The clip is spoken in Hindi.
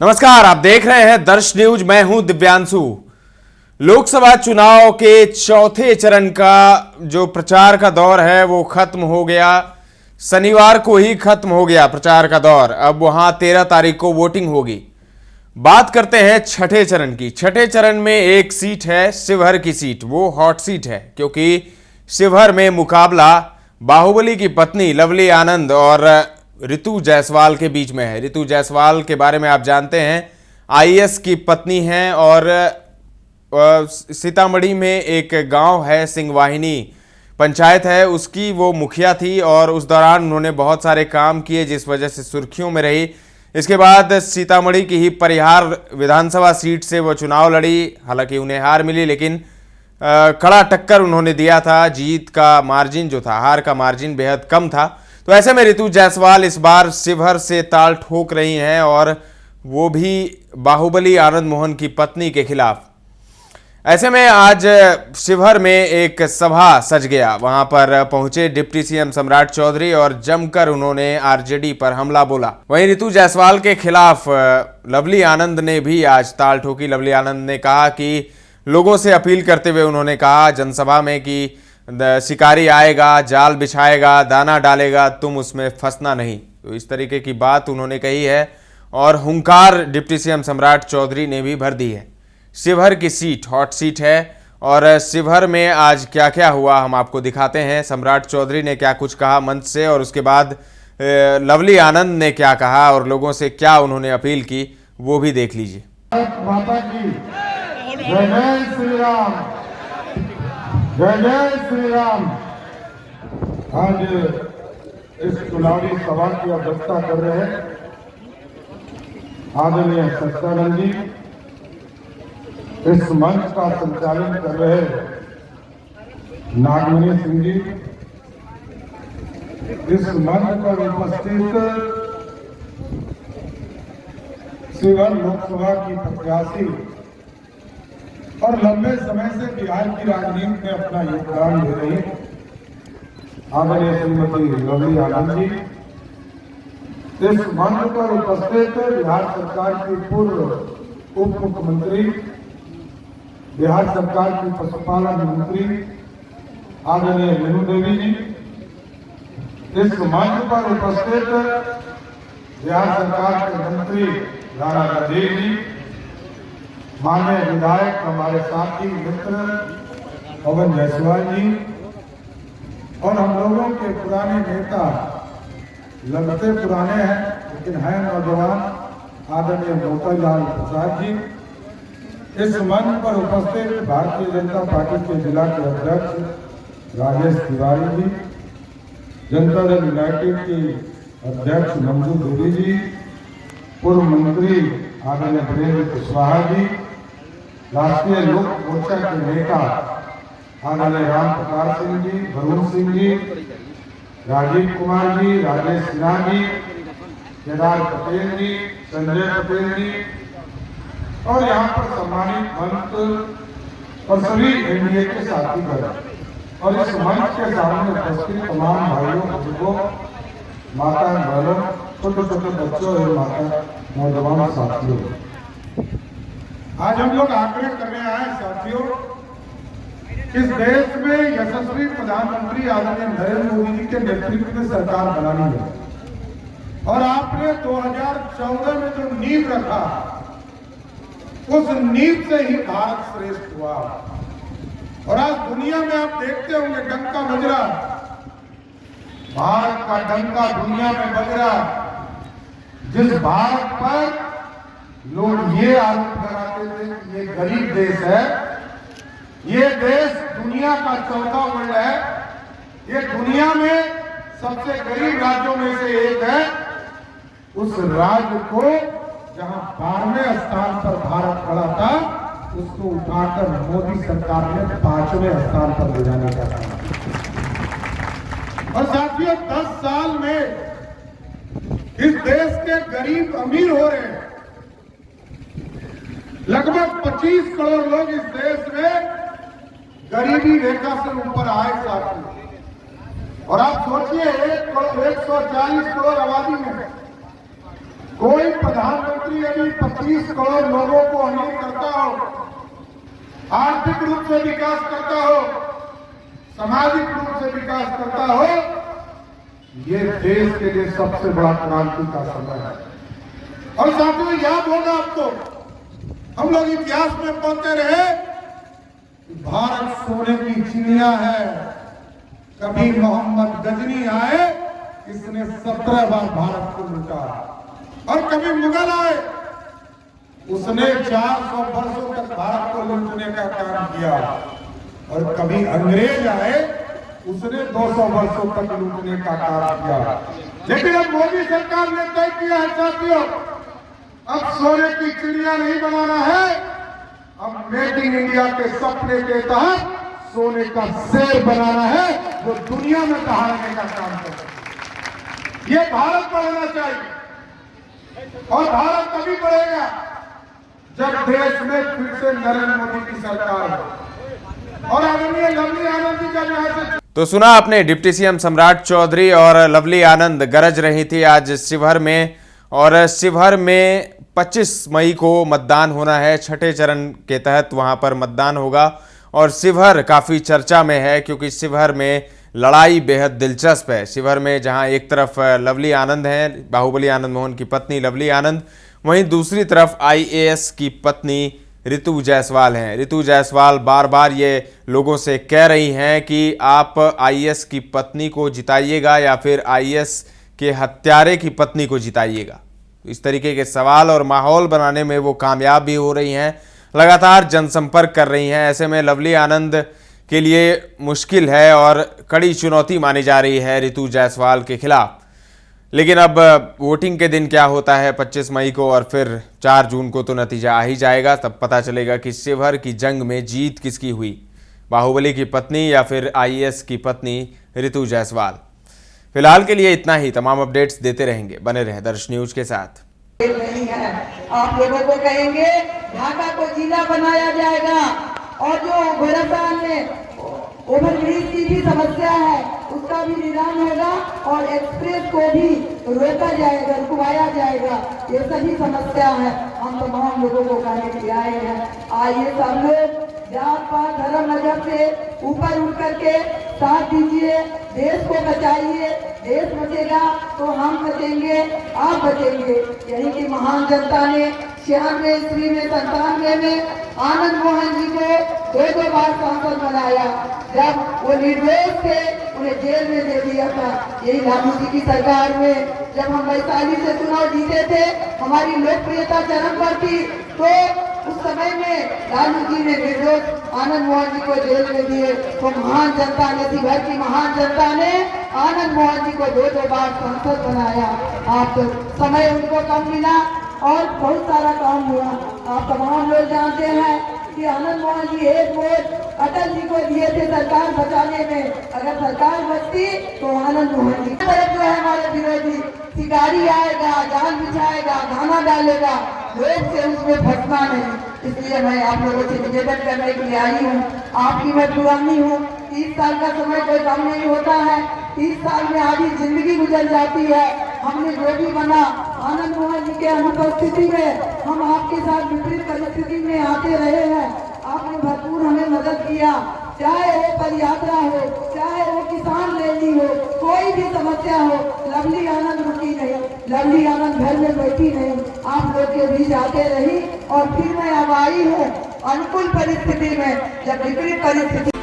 नमस्कार, आप देख रहे हैं दर्श न्यूज। मैं हूं दिव्यांशु। लोकसभा चुनाव के चौथे चरण का जो प्रचार का दौर है वो खत्म हो गया। शनिवार को ही खत्म हो गया प्रचार का दौर। अब वहां 13 तारीख को वोटिंग होगी। बात करते हैं छठे चरण की। छठे चरण में एक सीट है शिवहर की सीट। वो हॉट सीट है क्योंकि शिवहर में मुकाबला बाहुबली की पत्नी लवली आनंद और ऋतु जायसवाल के बीच में है। ऋतु जायसवाल के बारे में आप जानते हैं, आईएएस की पत्नी हैं और सीतामढ़ी में एक गांव है सिंहवाहिनी पंचायत है, उसकी वो मुखिया थी और उस दौरान उन्होंने बहुत सारे काम किए जिस वजह से सुर्खियों में रही। इसके बाद सीतामढ़ी की ही परिहार विधानसभा सीट से वो चुनाव लड़ी। हालांकि उन्हें हार मिली, लेकिन कड़ा टक्कर उन्होंने दिया था। जीत का मार्जिन जो था, हार का मार्जिन बेहद कम था। तो ऐसे में ऋतु जायसवाल इस बार शिवहर से ताल ठोक रही हैं और वो भी बाहुबली आनंद मोहन की पत्नी के खिलाफ। ऐसे में आज शिवहर में एक सभा सज गया। वहां पर पहुंचे डिप्टी सीएम सम्राट चौधरी और जमकर उन्होंने आरजेडी पर हमला बोला। वहीं ऋतु जायसवाल के खिलाफ लवली आनंद ने भी आज ताल ठोकी। लवली आनंद ने कहा कि लोगों से अपील करते हुए उन्होंने कहा जनसभा में कि शिकारी आएगा, जाल बिछाएगा, दाना डालेगा, तुम उसमें फंसना नहीं। तो इस तरीके की बात उन्होंने कही है और हुंकार डिप्टी सीएम सम्राट चौधरी ने भी भर दी है। शिवहर की सीट हॉट सीट है और शिवहर में आज क्या क्या हुआ हम आपको दिखाते हैं। सम्राट चौधरी ने क्या कुछ कहा मंच से और उसके बाद लवली आनंद ने क्या कहा और लोगों से क्या उन्होंने अपील की, वो भी देख लीजिए। माता की जय जय श्री राम, जय जय श्री राम। आज इस चुनावी सभा की अध्यक्षता कर रहे हैं आदरणीय सत्यानंद जी। इस मंच का संचालन कर रहे नागमणि सिंह जी। इस मंच पर उपस्थित शिवहर लोकसभा की प्रत्याशी और लंबे समय से बिहार की राजनीति में अपना योगदान दे रही आदरणीय श्रीमती लवली आनंद जी। इस मंच पर उपस्थित बिहार सरकार की पूर्व उप मुख्यमंत्री, बिहार सरकार की पशुपालन मंत्री आदरणीय रेणु देवी जी। इस मंच पर उपस्थित बिहार सरकार के मंत्री राणा राजेश जी, माननीय विधायक हमारे साथी मित्र पवन जायसवाल जी और हम लोगों के पुराने नेता, लगते पुराने हैं लेकिन हैं नौजवान, आदरणीय मोतीलाल प्रसाद जी। इस मंच पर उपस्थित भारतीय जनता पार्टी के जिला के अध्यक्ष राजेश तिवारी जी, जनता दल यूनाइटेड की अध्यक्ष मंजू देवी जी, पूर्व मंत्री आदरणीय वीरेंद्र कुशवाहा जी, राष्ट्रीय लोक मोर्चा के नेता आदरणीय राम प्रकाश सिंह जी, वरुण सिंह जी, राजीव कुमार जी, राजेश सिन्हा जी, केदार पटेल जी, संजय पटेल जी और यहाँ पर सम्मानित मंच और सभी एनडीए के साथीगण और इस मंच के सामने उपस्थित तमाम भाइयों, बुजुर्गों, माता बहनों, छोटे छोटे बच्चों और माता नौजवान साथियों, आज हम लोग आग्रह करने आए साथियों, इस देश में यशस्वी प्रधानमंत्री आदरणीय नरेंद्र मोदी जी के नेतृत्व में सरकार बनानी है और आपने 2014 में जो नींव रखा उस नींव से ही भारत श्रेष्ठ हुआ। और आज दुनिया में आप देखते होंगे डंका बज रहा, भारत का डंका दुनिया में बज रहा, जिस भारत पर लोग ये आरोप लगाते थे कि ये गरीब देश है, ये देश दुनिया का चौथा वर्ल्ड है, ये दुनिया में सबसे गरीब राज्यों में से एक है। उस राज्य को जहां 12वें स्थान पर भारत खड़ा था, उसको उठाकर मोदी सरकार ने 5वें स्थान पर ले जाने का काम। और साथियों 10 साल में इस देश के गरीब अमीर हो रहे हैं। लगभग 25 करोड़ लोग इस देश में गरीबी रेखा से ऊपर आए साथियों। और आप सोचिए 140 करोड़ आबादी में कोई प्रधानमंत्री यदि 25 करोड़ लोगों को अमीर करता हो, आर्थिक रूप से विकास करता हो, सामाजिक रूप से विकास करता हो, ये देश के लिए सबसे बड़ा क्रांति का समय है। और साथियों, याद होगा आपको, हम लोग इतिहास में पढ़ते रहे, भारत सोने की चिड़िया है। कभी मोहम्मद गजनी आए, इसने 17 बार भारत को लूटा, और कभी मुगल आए, उसने 400 वर्षों तक भारत को लूटने का काम किया, और कभी अंग्रेज आए, उसने 200 वर्षों तक लूटने का काम किया। लेकिन अब मोदी सरकार ने तय किया है साथियों, अब सोने की चिड़िया नहीं बनाना है, अब मेक इन इंडिया के सपने के तहत सोने का शेर बनाना है, वो दुनिया में दहाड़ने का काम करे। ये भारत बढ़ना चाहिए, और भारत तभी बढ़ेगा जब देश में फिर से नरेंद्र मोदी की सरकार हो। और आदरणीय लवली आनंद जी जब यहाँ से तो सुना आपने, डिप्टी सीएम सम्राट चौधरी और लवली आनंद गरज रही थी आज शिवहर में, और शिवहर में 25 मई को मतदान होना है। छठे चरण के तहत वहां पर मतदान होगा, और शिवहर काफ़ी चर्चा में है क्योंकि शिवहर में लड़ाई बेहद दिलचस्प है। शिवहर में जहां एक तरफ लवली आनंद हैं, बाहुबली आनंद मोहन की पत्नी लवली आनंद, वहीं दूसरी तरफ आईएएस की पत्नी ऋतु जायसवाल हैं। ऋतु जायसवाल बार बार ये लोगों से कह रही हैं कि आप आईएएस की पत्नी को जिताइएगा या फिर आईएएस के हत्यारे की पत्नी को जिताइएगा। इस तरीके के सवाल और माहौल बनाने में वो कामयाब भी हो रही हैं, लगातार जनसंपर्क कर रही हैं। ऐसे में लवली आनंद के लिए मुश्किल है और कड़ी चुनौती मानी जा रही है ऋतु जायसवाल के खिलाफ। लेकिन अब वोटिंग के दिन क्या होता है 25 मई को, और फिर 4 जून को तो नतीजा आ ही जाएगा, तब पता चलेगा कि शिवहर की जंग में जीत किसकी हुई, बाहुबली की पत्नी या फिर आईएएस की पत्नी ऋतु जायसवाल। फिलहाल के लिए इतना ही। तमाम अपडेट्स देते रहेंगे, बने रहें दर्श न्यूज के साथ। नहीं है, आप लोगों को कहेंगे ढाका को जिला बनाया जाएगा, और जो गोरखपुर में ओवरब्रिज की भी समस्या है उसका भी निदान होगा, और एक्सप्रेस को भी रोका जाएगा, रुकवाया जाएगा। ये सभी समस्या है, हम तमाम लोगों को कहने के लिए आए हैं। आइए सब लोग जात पात धर्म मजहब से ऊपर उठ करके साथ दीजिए, देश को बचाइए। देश बचेगा तो हम बचेंगे, आप बचेंगे। यही कि महान जनता ने 96 ईस्वी में 97 में आनंद मोहन जी को 2 बार सांसद बनाया। जब वो निर्दोष थे उन्हें जेल में दे दिया था। यही लालू जी की सरकार में जब हम वैशाली से चुनाव जीते थे, हमारी लोकप्रियता चरम पर थी, तो उस समय में लालू जी ने निर्दोष आनंद मोहन जी को जेल में दिए। तो महान जनता ने, शिवहर की महान जनता ने आनंद मोहन जी को 2 बार सांसद बनाया। आप तो समय उनको कम मिला और बहुत सारा काम हुआ। आप तमाम लोग जानते हैं कि आनंद मोहन जी 1 वोट अटल जी को दिए थे सरकार बचाने में। अगर सरकार बचती तो आनंद मोहन जी तरफ जो है हमारे विरोधी शिकारी आएगा, जाल बिछाएगा, गाना डालेगा, लोग से उसमें फंसना नहीं। इसलिए मैं आप लोगों से निवेदन करने के लिए आई हूँ। आपकी मैं पुरानी हूँ, 30 साल का समय कोई कम नहीं होता है। 30 साल में आधी जिंदगी गुजर जाती है। हमने जो भी बना, आनंद मोहन जी के अनुपस्थिति में हम आपके साथ विपरीत परिस्थिति में आते रहे हैं। आपने भरपूर हमें मदद किया, चाहे वो पदयात्रा हो, चाहे वो किसान रैली हो, कोई भी समस्या हो, लवली आनंद रुकी नहीं, लवली आनंद घर में बैठी नहीं, आप लोग के बीच आते रही। और फिर मैं अब आई हूँ अनुकूल परिस्थिति में, जब विपरीत परिस्थिति